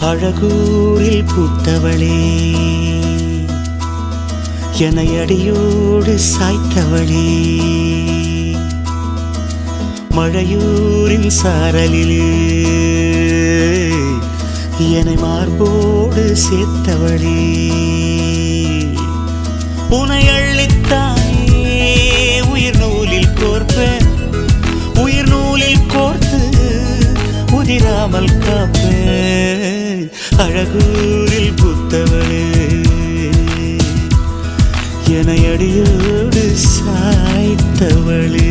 அழகூரில் பூத்தவளே, என்னை அடியோடு சாய்த்தவளே, மழையூரின் சாரலிலே என்னை மார்போடு சேர்த்தவளே, உனை அள்ளித்தானே உயிர் நூலில் கோர்ப்பேன், உயிர் நூலில் கோர்த்து உதிராமல் காப்பேன். அழகூரில் பூத்தவளே, என்னை அடியோடு சாய்த்தவளே.